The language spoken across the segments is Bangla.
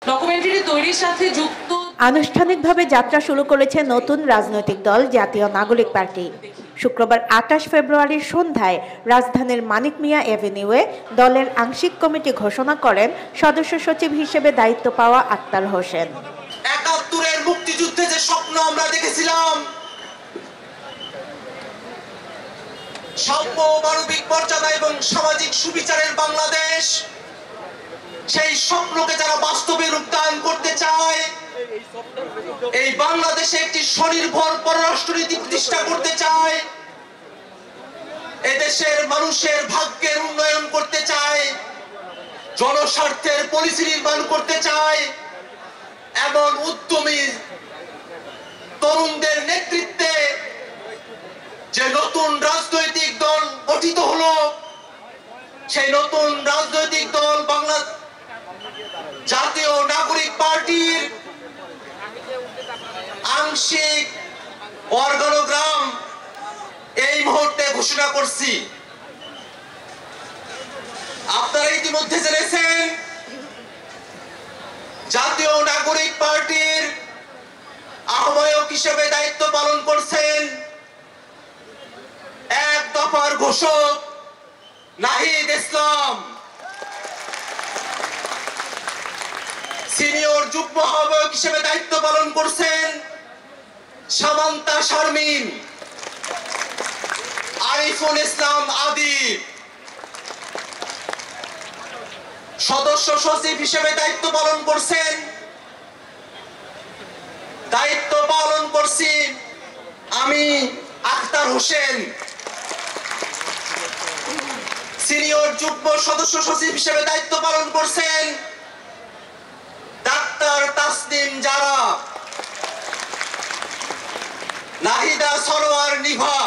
ডকুমেন্টারি তৈরির সাথে যুক্ত আনুষ্ঠানিকভাবে যাত্রা শুরু করেছে নতুন রাজনৈতিক দল জাতীয় নাগরিক পার্টি। শুক্রবার ২৮ ফেব্রুয়ারির সন্ধ্যায় রাজধানীর মানিক মিয়া এভিনিউয়ে দলের আংশিক কমিটি ঘোষণা করেন সদস্য সচিব হিসেবে দায়িত্ব পাওয়া আক্তার হোসেন। ৭১-এর মুক্তিযুদ্ধে যে স্বপ্ন আমরা দেখেছিলাম, সাম্য, মানবিক মর্যাদা এবং সামাজিক সুবিচারের বাংলাদেশ, সেই স্বপ্নকে যারা বাস্তবে রূপদান করতে চায়, এই বাংলাদেশে একটি স্বনির্ভর পররাষ্ট্রনীতি প্রতিষ্ঠা করতে চায়, এদেশের মানুষের ভাগ্যের উন্নয়ন করতে চায়, জনস্বার্থের পলিসি নির্মাণ করতে চায়, এমন উদ্যমী তরুণদের নেতৃত্বে যে নতুন রাজনৈতিক দল গঠিত হলো, সেই নতুন রাজনৈতিক দল বাংলা জাতীয় নাগরিক পার্টির আংশিক অর্গানোগ্রাম এই মুহূর্তে ঘোষণা করছি। আপনারা ইতিমধ্যে জেনেছেন, জাতীয় নাগরিক পার্টির আহ্বায়ক হিসেবে দায়িত্ব পালন করছেন এক দফার ঘোষক নাহিদ ইসলাম। সিনিয়র যুগ্ম আহ্বায়ক হিসেবে দায়িত্ব পালন করছেন সামান্তা শারমিন, আরিফুল ইসলাম আদিব। সদস্য সচিব হিসেবে দায়িত্ব পালন করছি আমি আক্তার হোসেন। সিনিয়র যুগ্ম সদস্য সচিব হিসেবে দায়িত্ব পালন করছেন ডাক্তার তাসনিম জারা, নাহিদা সরোয়ার নিভা।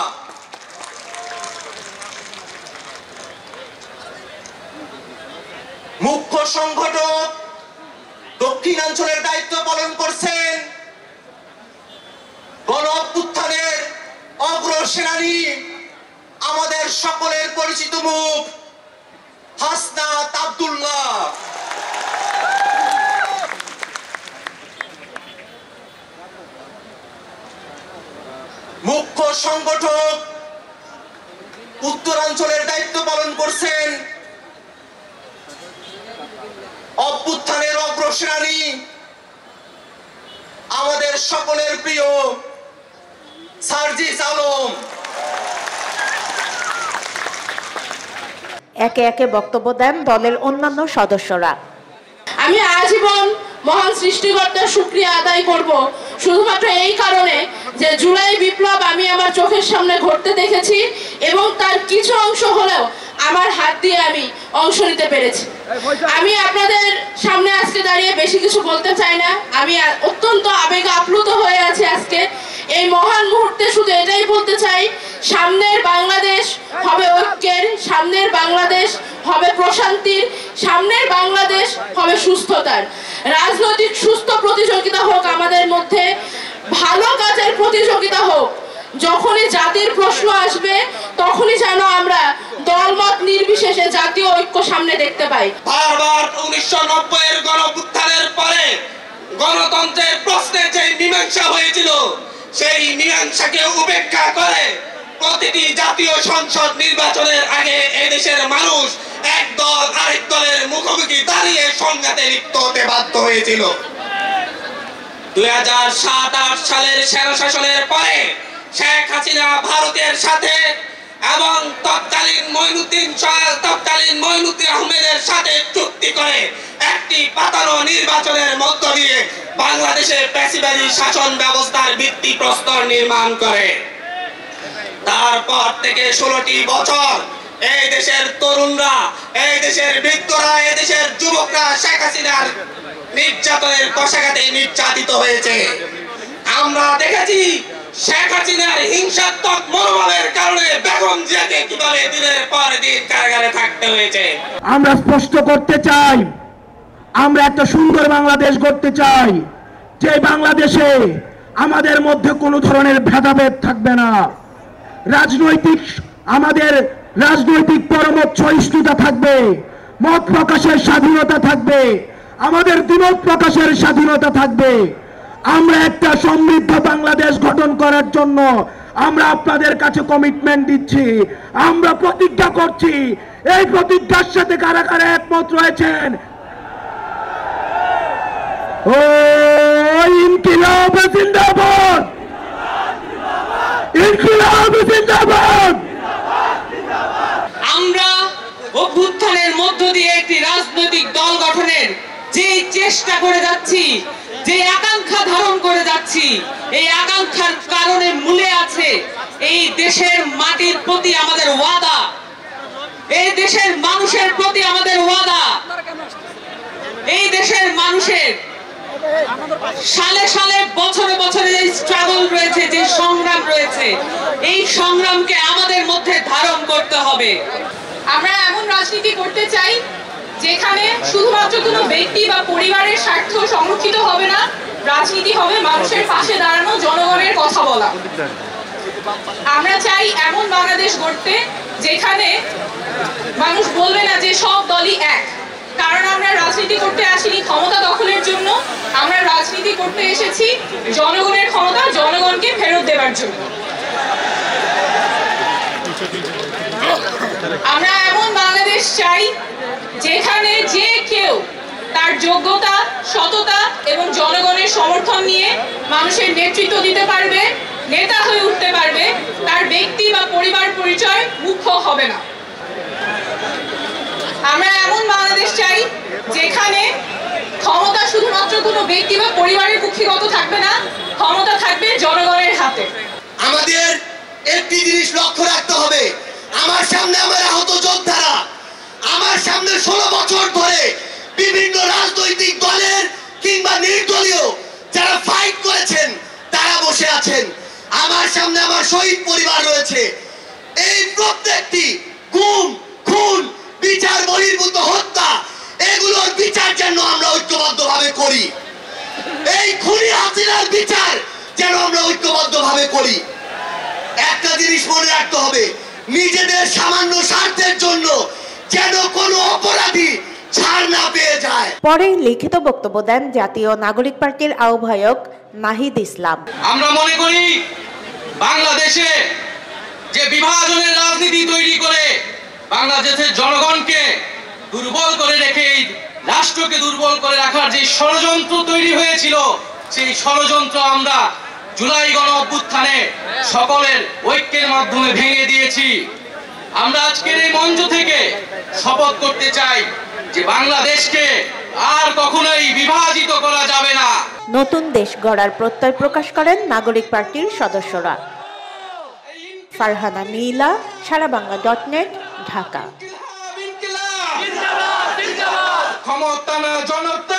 মুখ্য সংগঠক দক্ষিণাঞ্চলের দায়িত্ব পালন করছেন গণ অভ্যুত্থানের অগ্রসেনানী, আমাদের সকলের পরিচিত মুখ হাসনাত আব্দুল্লাহ। মুখ্য সংগঠক উত্তরাঞ্চলের দায়িত্ব পালন করছেন অভ্যুত্থানের অগ্রসেনানী, আমাদের সকলের প্রিয় সার্জিস আলম। একে একে বক্তব্য দেন দলের অন্যান্য সদস্যরা। আমি আজীবন মহান সৃষ্টিকর্তার শুকরিয়া আদায় করব, শুধুমাত্র এই কারণে যে জুলাই বিপ্লব আমি আমার চোখের সামনে ঘটতে দেখেছি এবং তার কিছু অংশ হলেও আমার হাত দিয়ে আমি অংশ নিতে পেরেছি। আমি আপনাদের সামনে আজকে দাঁড়িয়ে বেশি কিছু বলতে চাই না। আমি অত্যন্ত আবেগে আপ্লুত হয়ে আছি আজকে এই মহান মুহূর্তে। শুধু এটাই বলতে চাই, সামনের বাংলাদেশ হবে ঐক্যের, সামনের বাংলাদেশ হবে প্রশান্তির, সামনের বাংলাদেশ হবে সুস্থতার। রাজনৈতিক সুস্থ প্রতিযোগিতা হোক আমাদের মধ্যে, ভালো কাজের প্রতিযোগিতা হোক। যখনই জাতির প্রশ্ন আসবে তখনই যেন আমরা দলমত নির্বিশেষে জাতীয় ঐক্য সামনে দেখতে পাই। বারবার 1990-এর গণঅভ্যুত্থানের পরে গণতন্ত্রের প্রশ্নে যে মীমাংসা হয়েছিল, সেই মীমাংসাকে উপেক্ষা করে প্রতিটি জাতীয় সংসদ নির্বাচনের আগে এদেশের মানুষ এক দল আরেক দলের মুখোমুখি দাঁড়িয়ে সংঘাতে লিপ্ত হতে বাধ্য হয়েছিল। 2007-8 সালের সেনা শাসনের পরে শেখ হাসিনা ভারতের সাথে এবং তৎকালীন মঈনুদ্দিন আহমেদের সাথে চুক্তি করে একটি পাতানো নির্বাচনের মধ্য দিয়ে বাংলাদেশের ফ্যাসিবাদী শাসন ব্যবস্থার ভিত্তিপ্রস্তর নির্মাণ করে। তারপর থেকে 16টি বছর এই দেশের তরুণরা, এই দেশের বৃদ্ধরা, এই দেশের যুবকরা শেখ হাসিনার নির্যাতনের কষাঘাতে নির্যাতিত হয়েছে। আমরা দেখেছি শেখ হাসিনার হিংসাত্মক মনোভাবের কারণে বেগম জিয়াকে কিভাবে দিনের পর দিন কারাগারে থাকতে হয়েছে। আমরা স্পষ্ট করতে চাই, আমরা একটা সুন্দর বাংলাদেশ গড়তে চাই, যে বাংলাদেশে আমাদের মধ্যে কোনো ধরনের ভেদাভেদ থাকবে না। আমাদের রাজনৈতিক পরমত সহিষ্ণুতা থাকবে, মত প্রকাশের স্বাধীনতা থাকবে, আমাদের দ্বিমত প্রকাশের স্বাধীনতা থাকবে। আমরা একটা সমৃদ্ধ বাংলাদেশ গঠন করার জন্য আমরা আপনাদের কাছে কমিটমেন্ট দিচ্ছি, আমরা প্রতিজ্ঞা করছি। এই প্রতিজ্ঞার সাথে কারা কারা একমত রয়েছেন? ও ইনকিলাব জিন্দাবাদ, ইনকিলাব জিন্দাবাদ। আমরা অভ্যুত্থানের মধ্য দিয়ে একটি রাজনৈতিক দল গঠনের যে চেষ্টা করে যাচ্ছি, যে আকাঙ্ক্ষা ধারণ করে যাচ্ছি, এই আকাঙ্ক্ষার কারণে মূলে আছে এই দেশের মাটির প্রতি আমাদের ওয়াদা, এই দেশের মানুষের প্রতি আমাদের ওয়াদা। এই দেশের মানুষের সালে সালে বছরে বছরে যে স্ট্রাগল রয়েছে, যে সংগ্রাম রয়েছে, এই সংগ্রামকে আমাদের মধ্যে ধারণ করতে হবে। আমরা এমন রাজনীতি করতে চাই যেখানে শুধুমাত্র কোনো ব্যক্তি বা পরিবারের স্বার্থ সংরক্ষিত হবে না, রাজনীতি হবে মানুষের পাশে দাঁড়ানো, জনগণের কথা বলা। আমরা চাই এমন বাংলাদেশ গড়তে যেখানে মানুষ বলবে না যে সব দলই এক, কারণ আমরা রাজনীতি করতে আসিনি ক্ষমতা দখলের জন্য, আমরা রাজনীতি করতে এসেছি জনগণের ক্ষমতা জনগণকে ফেরত দেওয়ার জন্য। আমরা এমন বাংলাদেশ চাই যেখানে যে কেউ তার যোগ্যতা, সততা এবং জনগণের সমর্থন নিয়ে মানুষের নেতৃত্ব দিতে পারবে, নেতা হয়ে উঠতে পারবে, তার ব্যক্তি বা পরিবার পরিচয় মুখ্য হবে না। আমরা এমন বাংলাদেশ চাই যেখানে ক্ষমতা শুধুমাত্র কোনো ব্যক্তি বা পরিবারের কুক্ষিগত থাকবে না, ক্ষমতা থাকবে জনগণের হাতে। আমাদের একটি জিনিস লক্ষ্য রাখতে হবে, আমার সামনে আমার আহত যোদ্ধারা, আমার সামনে 16 বছর ধরে বিভিন্ন রাজনৈতিক দলের কিংবা নির্দলীয় যারা ফাইট করেছেন তারা বসে আছেন। আমার সামনে আমার শহীদ পরিবার রয়েছে। এই প্রত্যেকটি গুম, খুন, বিচার বহির্ভূত হত্যা, এগুলোর বিচার যেন আমরা ঐক্যবদ্ধভাবে করি। এই খুনি হাসিনার বিচার যেন আমরা ঐক্যবদ্ধভাবে করি। একটা জিনিস মনে রাখতে হবে, নিজেদের সামান্য স্বার্থের জন্য যেন কোনো অপরাধী ছাড় না পেয়ে যায়। পরে লিখিত বক্তব্য দেন জাতীয় নাগরিক পার্টির আহ্বায়ক নাহিদ ইসলাম। আমরা মনে করি বাংলাদেশে যে বিভাজনের রাজনীতি তৈরি করে বাংলাদেশের জনগণকে দুর্বল করে রেখে এই রাষ্ট্রকে দুর্বল করে রাখার যে ষড়যন্ত্র তৈরি হয়েছিল, সেই ষড়যন্ত্র আমরা জুলাই গণ অভ্যুত্থানে সকলের ঐক্যের মাধ্যমে ভেঙে দিয়েছি। আমরা আজকের এই মঞ্চ থেকে শপথ করতে চাই যে বাংলাদেশকে আর কখনোই বিভাজিত করা যাবে না। নতুন দেশ গড়ার প্রত্যয় প্রকাশ করেন নাগরিক পার্টির সদস্যরা। ফারহানা নীলা, সারাবাংলা.net, ঢাকা। ক্ষমতা না জনতা।